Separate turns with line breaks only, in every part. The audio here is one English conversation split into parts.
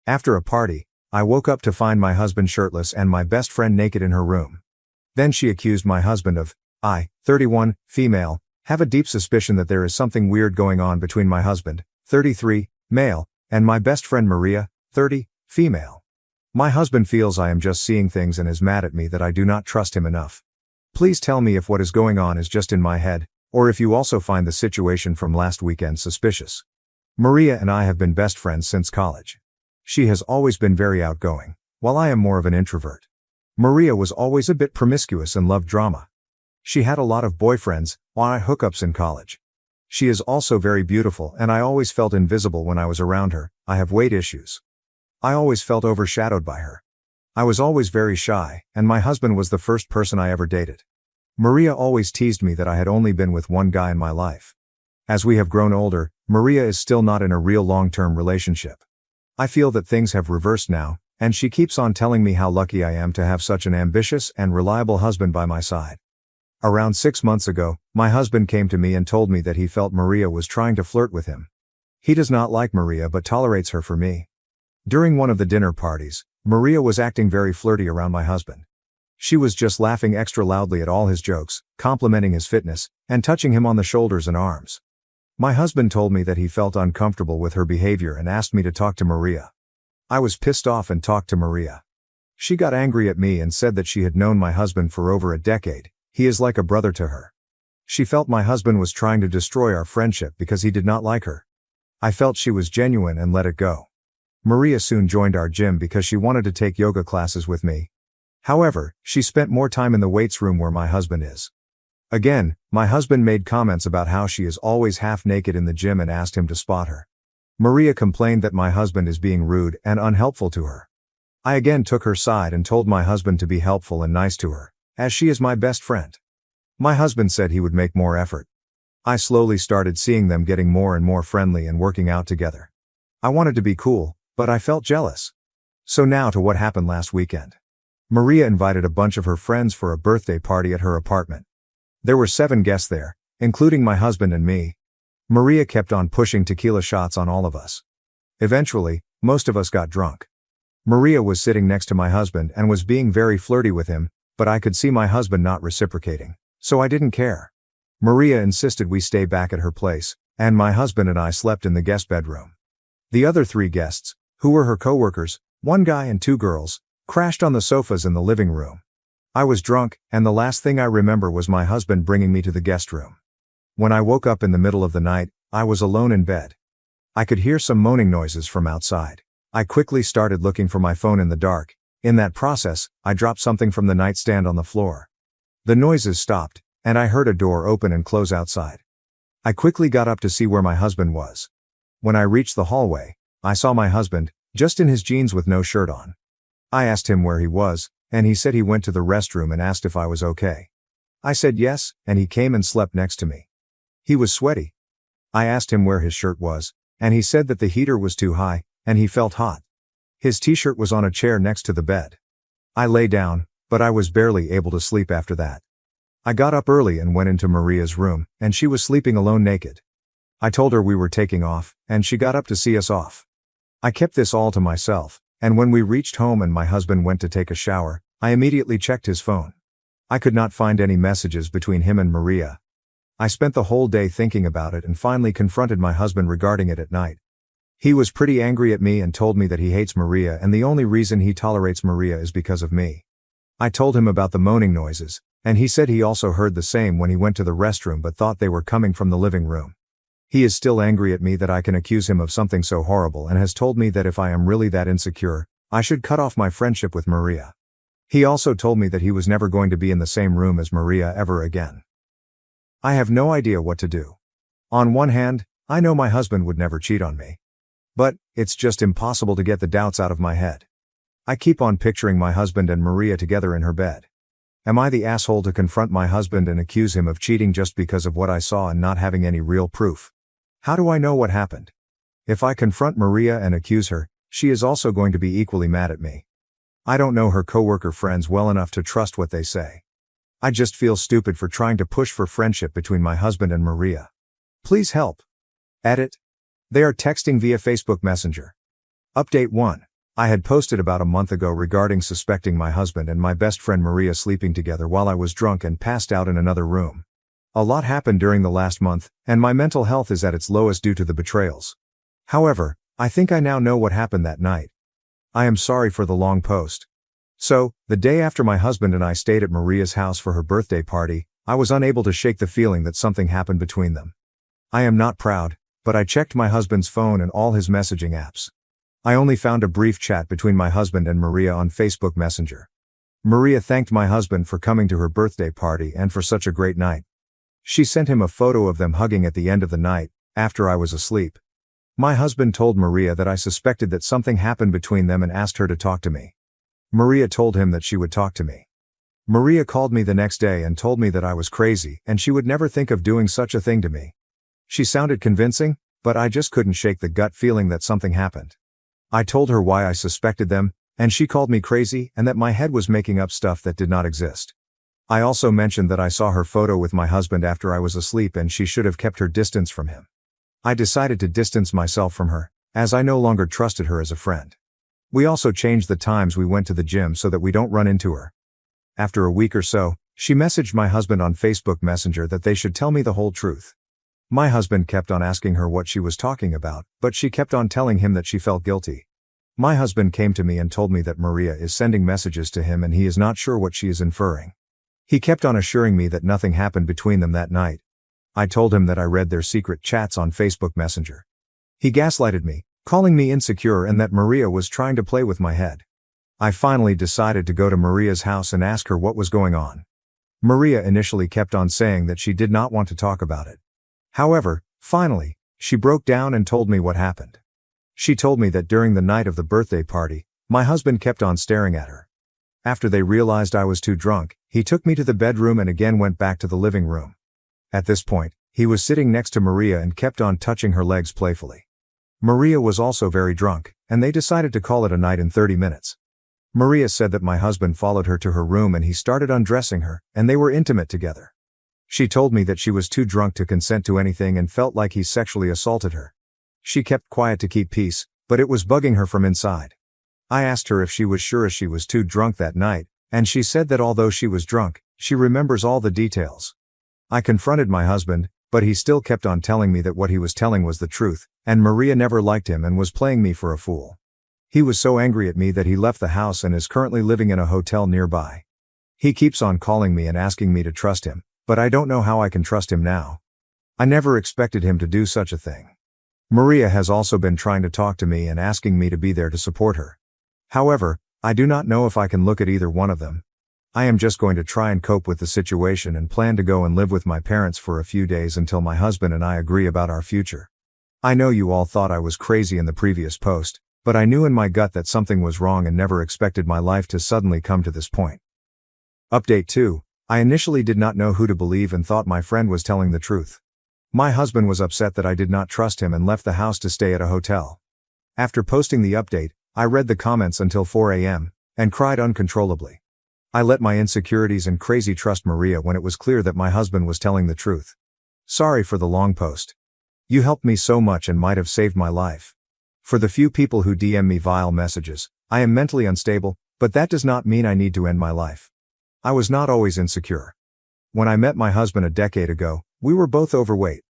After a party, I woke up to find my husband shirtless and my best friend naked in her room. Then she accused my husband of, 31, female, have a deep suspicion that there is something weird going on between my husband, 33, male, and my best friend Maria, 30, female. My husband feels I am just seeing things and is mad at me that I do not trust him enough. Please tell me if what is going on is just in my head, or if you also find the situation from last weekend suspicious. Maria and I have been best friends since college. She has always been very outgoing, while I am more of an introvert. Maria was always a bit promiscuous and loved drama. She had a lot of boyfriends, while hookups in college. She is also very beautiful and I always felt invisible when I was around her. I have weight issues. I always felt overshadowed by her. I was always very shy, and my husband was the first person I ever dated. Maria always teased me that I had only been with one guy in my life. As we have grown older, Maria is still not in a real long-term relationship. I feel that things have reversed now, and she keeps on telling me how lucky I am to have such an ambitious and reliable husband by my side. Around 6 months ago, my husband came to me and told me that he felt Maria was trying to flirt with him. He does not like Maria but tolerates her for me. During one of the dinner parties, Maria was acting very flirty around my husband. She was just laughing extra loudly at all his jokes, complimenting his fitness, and touching him on the shoulders and arms. My husband told me that he felt uncomfortable with her behavior and asked me to talk to Maria. I was pissed off and talked to Maria. She got angry at me and said that she had known my husband for over a decade. He is like a brother to her. She felt my husband was trying to destroy our friendship because he did not like her. I felt she was genuine and let it go. Maria soon joined our gym because she wanted to take yoga classes with me. However, she spent more time in the weights room where my husband is. Again, my husband made comments about how she is always half naked in the gym and asked him to spot her. Maria complained that my husband is being rude and unhelpful to her. I again took her side and told my husband to be helpful and nice to her, as she is my best friend. My husband said he would make more effort. I slowly started seeing them getting more and more friendly and working out together. I wanted to be cool, but I felt jealous. So now to what happened last weekend. Maria invited a bunch of her friends for a birthday party at her apartment. There were 7 guests there, including my husband and me. Maria kept on pushing tequila shots on all of us. Eventually, most of us got drunk. Maria was sitting next to my husband and was being very flirty with him, but I could see my husband not reciprocating, so I didn't care. Maria insisted we stay back at her place, and my husband and I slept in the guest bedroom. The other 3 guests, who were her coworkers, 1 guy and 2 girls, crashed on the sofas in the living room. I was drunk, and the last thing I remember was my husband bringing me to the guest room. When I woke up in the middle of the night, I was alone in bed. I could hear some moaning noises from outside. I quickly started looking for my phone in the dark. In that process, I dropped something from the nightstand on the floor. The noises stopped, and I heard a door open and close outside. I quickly got up to see where my husband was. When I reached the hallway, I saw my husband, just in his jeans with no shirt on. I asked him where he was, and he said he went to the restroom and asked if I was okay. I said yes, and he came and slept next to me. He was sweaty. I asked him where his shirt was, and he said that the heater was too high, and he felt hot. His t-shirt was on a chair next to the bed. I lay down, but I was barely able to sleep after that. I got up early and went into Maria's room, and she was sleeping alone naked. I told her we were taking off, and she got up to see us off. I kept this all to myself, and when we reached home and my husband went to take a shower, I immediately checked his phone. I could not find any messages between him and Maria. I spent the whole day thinking about it and finally confronted my husband regarding it at night. He was pretty angry at me and told me that he hates Maria and the only reason he tolerates Maria is because of me. I told him about the moaning noises, and he said he also heard the same when he went to the restroom but thought they were coming from the living room. He is still angry at me that I can accuse him of something so horrible and has told me that if I am really that insecure, I should cut off my friendship with Maria. He also told me that he was never going to be in the same room as Maria ever again. I have no idea what to do. On one hand, I know my husband would never cheat on me. But, it's just impossible to get the doubts out of my head. I keep on picturing my husband and Maria together in her bed. Am I the asshole to confront my husband and accuse him of cheating just because of what I saw and not having any real proof? How do I know what happened? If I confront Maria and accuse her, she is also going to be equally mad at me. I don't know her coworker friends well enough to trust what they say. I just feel stupid for trying to push for friendship between my husband and Maria. Please help. Edit. They are texting via Facebook Messenger. Update 1. I had posted about a month ago regarding suspecting my husband and my best friend Maria sleeping together while I was drunk and passed out in another room. A lot happened during the last month, and my mental health is at its lowest due to the betrayals. However, I think I now know what happened that night. I am sorry for the long post. So, the day after my husband and I stayed at Maria's house for her birthday party, I was unable to shake the feeling that something happened between them. I am not proud, but I checked my husband's phone and all his messaging apps. I only found a brief chat between my husband and Maria on Facebook Messenger. Maria thanked my husband for coming to her birthday party and for such a great night. She sent him a photo of them hugging at the end of the night, after I was asleep. My husband told Maria that I suspected that something happened between them and asked her to talk to me. Maria told him that she would talk to me. Maria called me the next day and told me that I was crazy and she would never think of doing such a thing to me. She sounded convincing, but I just couldn't shake the gut feeling that something happened. I told her why I suspected them, and she called me crazy and that my head was making up stuff that did not exist. I also mentioned that I saw her photo with my husband after I was asleep and she should have kept her distance from him. I decided to distance myself from her, as I no longer trusted her as a friend. We also changed the times we went to the gym so that we don't run into her. After a week or so, she messaged my husband on Facebook Messenger that they should tell me the whole truth. My husband kept on asking her what she was talking about, but she kept on telling him that she felt guilty. My husband came to me and told me that Maria is sending messages to him and he is not sure what she is inferring. He kept on assuring me that nothing happened between them that night. I told him that I read their secret chats on Facebook Messenger. He gaslighted me, calling me insecure and that Maria was trying to play with my head. I finally decided to go to Maria's house and ask her what was going on. Maria initially kept on saying that she did not want to talk about it. However, finally, she broke down and told me what happened. She told me that during the night of the birthday party, my husband kept on staring at her. After they realized I was too drunk, he took me to the bedroom and again went back to the living room. At this point, he was sitting next to Maria and kept on touching her legs playfully. Maria was also very drunk, and they decided to call it a night in 30 minutes. Maria said that my husband followed her to her room and he started undressing her, and they were intimate together. She told me that she was too drunk to consent to anything and felt like he sexually assaulted her. She kept quiet to keep peace, but it was bugging her from inside. I asked her if she was sure she was too drunk that night, and she said that although she was drunk, she remembers all the details. I confronted my husband, but he still kept on telling me that what he was telling was the truth, and Maria never liked him and was playing me for a fool. He was so angry at me that he left the house and is currently living in a hotel nearby. He keeps on calling me and asking me to trust him, but I don't know how I can trust him now. I never expected him to do such a thing. Maria has also been trying to talk to me and asking me to be there to support her. However, I do not know if I can look at either one of them. I am just going to try and cope with the situation and plan to go and live with my parents for a few days until my husband and I agree about our future. I know you all thought I was crazy in the previous post, but I knew in my gut that something was wrong and never expected my life to suddenly come to this point. Update 2. I initially did not know who to believe and thought my friend was telling the truth. My husband was upset that I did not trust him and left the house to stay at a hotel. After posting the update, I read the comments until 4 a.m. and cried uncontrollably. I let my insecurities and crazy trust Maria when it was clear that my husband was telling the truth. Sorry for the long post. You helped me so much and might have saved my life. For the few people who DM me vile messages, I am mentally unstable, but that does not mean I need to end my life. I was not always insecure. When I met my husband a decade ago, we were both overweight.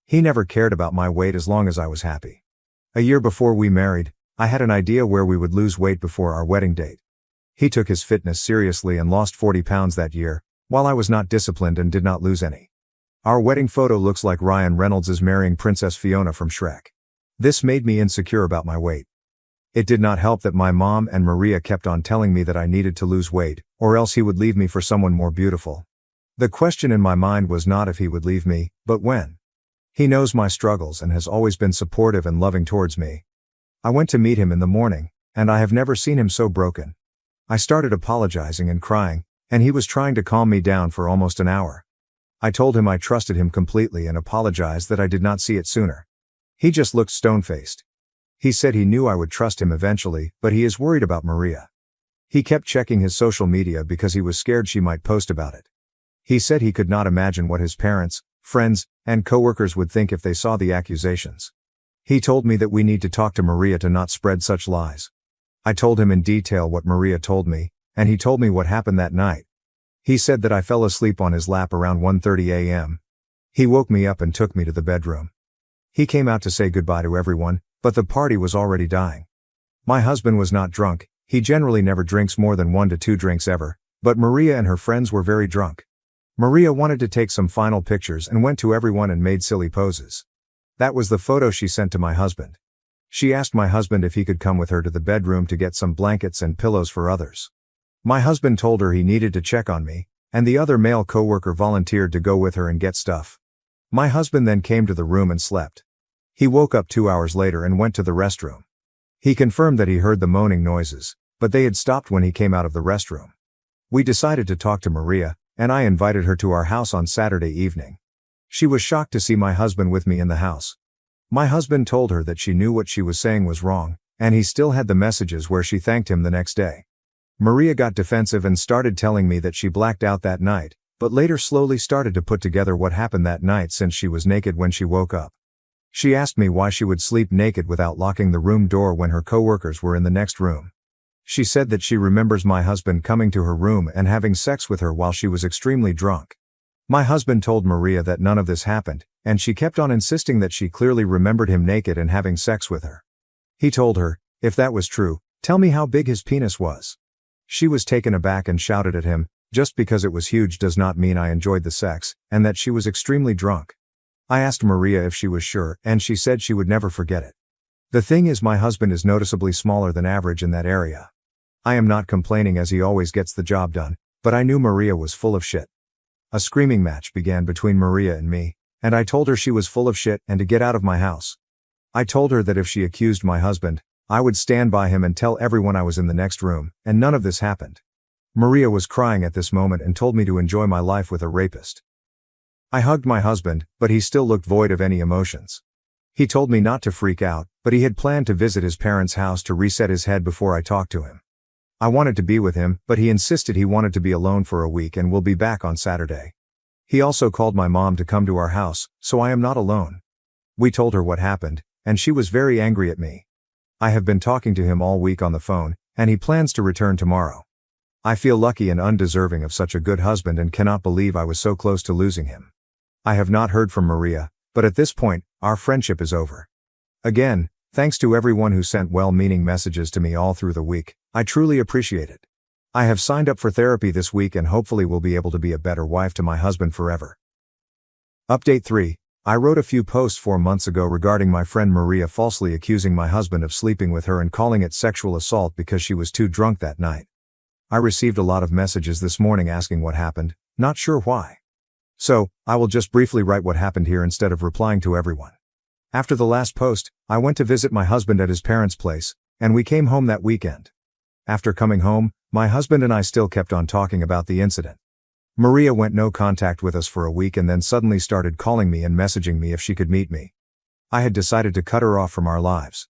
He never cared about my weight as long as I was happy. A year before we married, I had an idea where we would lose weight before our wedding date. He took his fitness seriously and lost 40 pounds that year, while I was not disciplined and did not lose any. Our wedding photo looks like Ryan Reynolds is marrying Princess Fiona from Shrek. This made me insecure about my weight. It did not help that my mom and Maria kept on telling me that I needed to lose weight, or else he would leave me for someone more beautiful. The question in my mind was not if he would leave me, but when. He knows my struggles and has always been supportive and loving towards me. I went to meet him in the morning, and I have never seen him so broken. I started apologizing and crying, and he was trying to calm me down for almost an hour. I told him I trusted him completely and apologized that I did not see it sooner. He just looked stone-faced. He said he knew I would trust him eventually, but he is worried about Maria. He kept checking his social media because he was scared she might post about it. He said he could not imagine what his parents, friends, and coworkers would think if they saw the accusations. He told me that we need to talk to Maria to not spread such lies. I told him in detail what Maria told me, and he told me what happened that night. He said that I fell asleep on his lap around 1:30 a.m. He woke me up and took me to the bedroom. He came out to say goodbye to everyone, but the party was already dying. My husband was not drunk, he generally never drinks more than 1 to 2 drinks ever, but Maria and her friends were very drunk. Maria wanted to take some final pictures and went to everyone and made silly poses. That was the photo she sent to my husband. She asked my husband if he could come with her to the bedroom to get some blankets and pillows for others. My husband told her he needed to check on me, and the other male coworker volunteered to go with her and get stuff. My husband then came to the room and slept. He woke up 2 hours later and went to the restroom. He confirmed that he heard the moaning noises, but they had stopped when he came out of the restroom. We decided to talk to Maria, and I invited her to our house on Saturday evening. She was shocked to see my husband with me in the house. My husband told her that she knew what she was saying was wrong, and he still had the messages where she thanked him the next day. Maria got defensive and started telling me that she blacked out that night, but later slowly started to put together what happened that night since she was naked when she woke up. She asked me why she would sleep naked without locking the room door when her coworkers were in the next room. She said that she remembers my husband coming to her room and having sex with her while she was extremely drunk. My husband told Maria that none of this happened, and she kept on insisting that she clearly remembered him naked and having sex with her. He told her, if that was true, tell me how big his penis was. She was taken aback and shouted at him, just because it was huge does not mean I enjoyed the sex, and that she was extremely drunk. I asked Maria if she was sure, and she said she would never forget it. The thing is, my husband is noticeably smaller than average in that area. I am not complaining as he always gets the job done, but I knew Maria was full of shit. A screaming match began between Maria and me, and I told her she was full of shit and to get out of my house. I told her that if she accused my husband, I would stand by him and tell everyone I was in the next room, and none of this happened. Maria was crying at this moment and told me to enjoy my life with a rapist. I hugged my husband, but he still looked void of any emotions. He told me not to freak out, but he had planned to visit his parents' house to reset his head before I talked to him. I wanted to be with him, but he insisted he wanted to be alone for a week and will be back on Saturday. He also called my mom to come to our house, so I am not alone. We told her what happened, and she was very angry at me. I have been talking to him all week on the phone, and he plans to return tomorrow. I feel lucky and undeserving of such a good husband and cannot believe I was so close to losing him. I have not heard from Maria, but at this point, our friendship is over. Again, thanks to everyone who sent well-meaning messages to me all through the week. I truly appreciate it. I have signed up for therapy this week and hopefully will be able to be a better wife to my husband forever. Update 3. I wrote a few posts 4 months ago regarding my friend Maria falsely accusing my husband of sleeping with her and calling it sexual assault because she was too drunk that night. I received a lot of messages this morning asking what happened, not sure why. So, I will just briefly write what happened here instead of replying to everyone. After the last post, I went to visit my husband at his parents' place, and we came home that weekend. After coming home, my husband and I still kept on talking about the incident. Maria went no contact with us for a week and then suddenly started calling me and messaging me if she could meet me. I had decided to cut her off from our lives.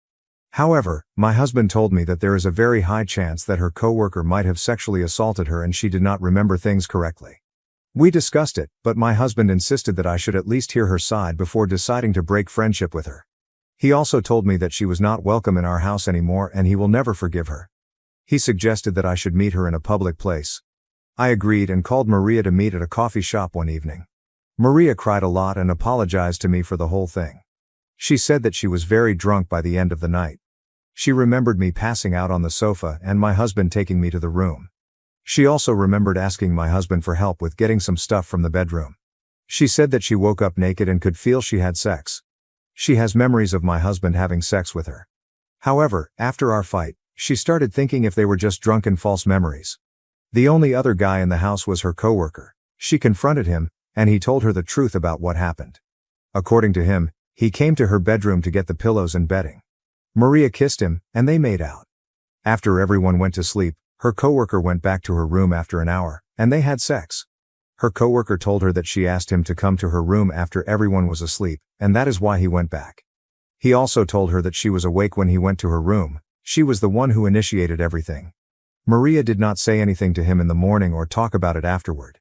However, my husband told me that there is a very high chance that her coworker might have sexually assaulted her and she did not remember things correctly. We discussed it, but my husband insisted that I should at least hear her side before deciding to break friendship with her. He also told me that she was not welcome in our house anymore and he will never forgive her. He suggested that I should meet her in a public place. I agreed and called Maria to meet at a coffee shop one evening. Maria cried a lot and apologized to me for the whole thing. She said that she was very drunk by the end of the night. She remembered me passing out on the sofa and my husband taking me to the room. She also remembered asking my husband for help with getting some stuff from the bedroom. She said that she woke up naked and could feel she had sex. She has memories of my husband having sex with her. However, after our fight, she started thinking if they were just drunken false memories. The only other guy in the house was her coworker. She confronted him, and he told her the truth about what happened. According to him, he came to her bedroom to get the pillows and bedding. Maria kissed him, and they made out. After everyone went to sleep, her coworker went back to her room after an hour, and they had sex. Her coworker told her that she asked him to come to her room after everyone was asleep, and that is why he went back. He also told her that she was awake when he went to her room. She was the one who initiated everything. Maria did not say anything to him in the morning or talk about it afterward.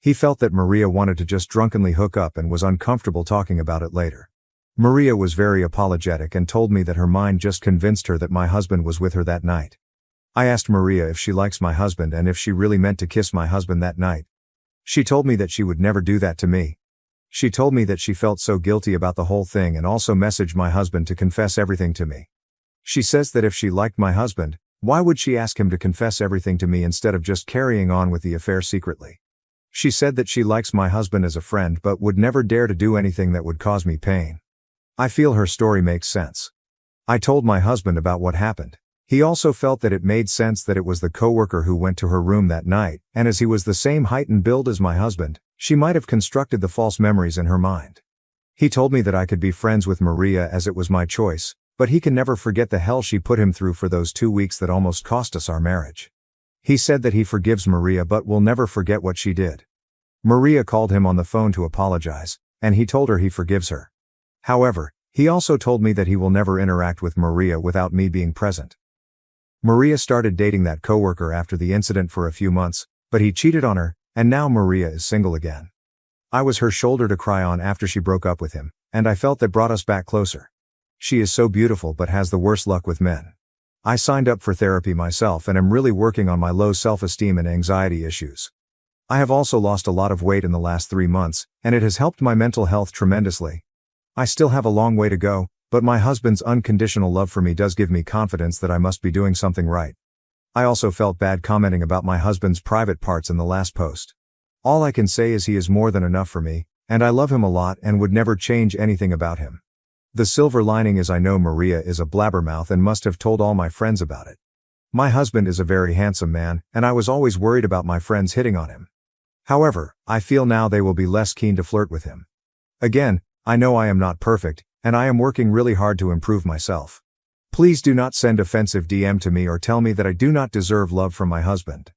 He felt that Maria wanted to just drunkenly hook up and was uncomfortable talking about it later. Maria was very apologetic and told me that her mind just convinced her that my husband was with her that night. I asked Maria if she likes my husband and if she really meant to kiss my husband that night. She told me that she would never do that to me. She told me that she felt so guilty about the whole thing and also messaged my husband to confess everything to me. She says that if she liked my husband, why would she ask him to confess everything to me instead of just carrying on with the affair secretly? She said that she likes my husband as a friend but would never dare to do anything that would cause me pain. I feel her story makes sense. I told my husband about what happened. He also felt that it made sense that it was the coworker who went to her room that night, and as he was the same height and build as my husband, she might have constructed the false memories in her mind. He told me that I could be friends with Maria as it was my choice, but he can never forget the hell she put him through for those 2 weeks that almost cost us our marriage. He said that he forgives Maria but will never forget what she did. Maria called him on the phone to apologize, and he told her he forgives her. However, he also told me that he will never interact with Maria without me being present. Maria started dating that coworker after the incident for a few months, but he cheated on her, and now Maria is single again. I was her shoulder to cry on after she broke up with him, and I felt that brought us back closer. She is so beautiful but has the worst luck with men. I signed up for therapy myself and am really working on my low self-esteem and anxiety issues. I have also lost a lot of weight in the last 3 months, and it has helped my mental health tremendously. I still have a long way to go, but my husband's unconditional love for me does give me confidence that I must be doing something right. I also felt bad commenting about my husband's private parts in the last post. All I can say is he is more than enough for me, and I love him a lot and would never change anything about him. The silver lining is I know Maria is a blabbermouth and must have told all my friends about it. My husband is a very handsome man, and I was always worried about my friends hitting on him. However, I feel now they will be less keen to flirt with him. Again, I know I am not perfect, and I am working really hard to improve myself. Please do not send offensive DM to me or tell me that I do not deserve love from my husband.